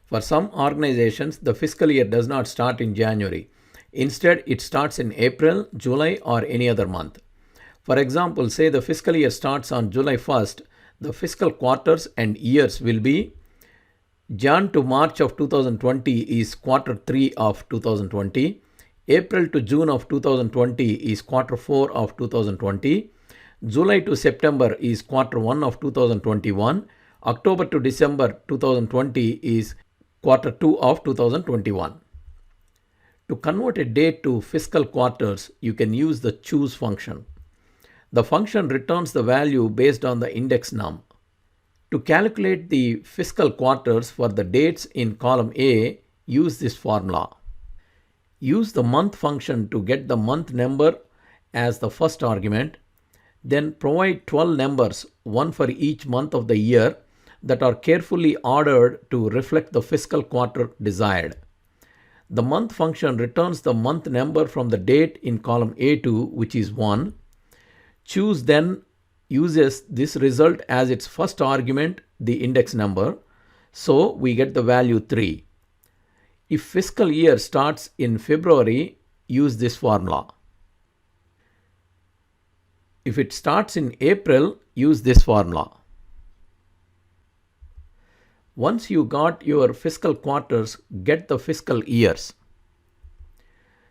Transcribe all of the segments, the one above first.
For some organizations, the fiscal year does not start in January. Instead, it starts in April, July, or any other month. For example, say the fiscal year starts on July 1st, the fiscal quarters and years will be Jan to March of 2020 is quarter 3 of 2020. April to June of 2020 is quarter 4 of 2020. July to September is quarter 1 of 2021. October to December 2020 is quarter 2 of 2021. To convert a date to fiscal quarters, you can use the choose function. The function returns the value based on the index num. To calculate the fiscal quarters for the dates in column A, use this formula. Use the month function to get the month number as the first argument. Then provide 12 numbers, one for each month of the year, that are carefully ordered to reflect the fiscal quarter desired. The month function returns the month number from the date in column A2, which is 1. Choose then uses this result as its first argument, the index number, so we get the value 3. If fiscal year starts in February, use this formula. If it starts in April, use this formula. Once you got your fiscal quarters, get the fiscal years.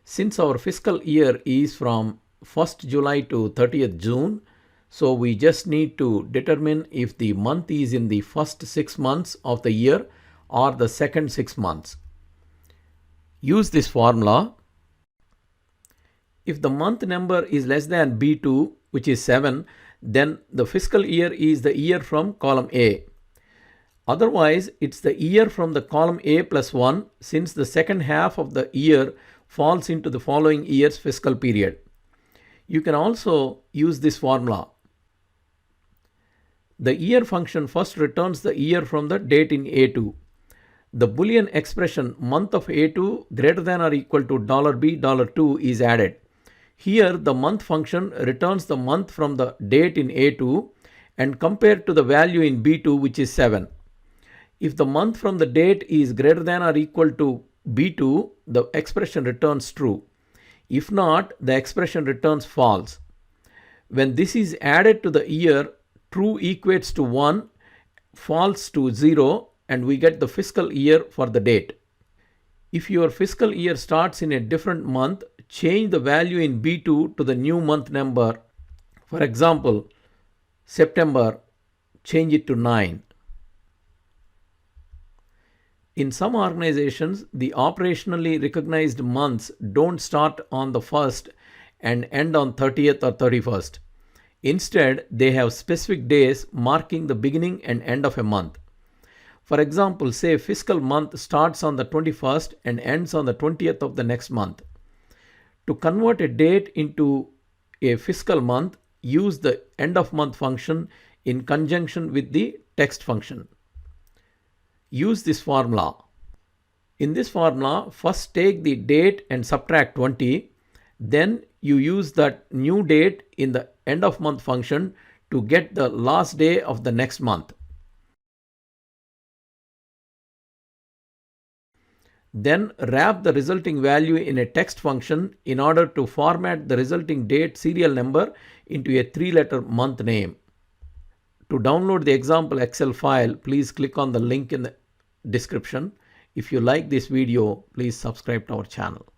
Since our fiscal year is from 1st July to 30th June, so we just need to determine if the month is in the first 6 months of the year or the second 6 months. Use this formula. If the month number is less than B2, which is 7, then the fiscal year is the year from column A. Otherwise, it's the year from the column A plus 1, since the second half of the year falls into the following year's fiscal period. You can also use this formula. The year function first returns the year from the date in A2. The Boolean expression month of A2 greater than or equal to $B $2 is added. Here, the month function returns the month from the date in A2 and compared to the value in B2, which is 7. If the month from the date is greater than or equal to B2, the expression returns true. If not, the expression returns false. When this is added to the year, true equates to 1, false to 0, and we get the fiscal year for the date. If your fiscal year starts in a different month, change the value in B2 to the new month number. For example, September, change it to 9. In some organizations, the operationally recognized months don't start on the 1st and end on 30th or 31st. Instead, they have specific days marking the beginning and end of a month. For example, say fiscal month starts on the 21st and ends on the 20th of the next month. To convert a date into a fiscal month, use the end of month function in conjunction with the text function. Use this formula. In this formula, first take the date and subtract 20. Then you use that new date in the end of month function to get the last day of the next month. Then wrap the resulting value in a text function in order to format the resulting date serial number into a 3-letter month name. To download the example Excel file, please click on the link in the description. If you like this video, please subscribe to our channel.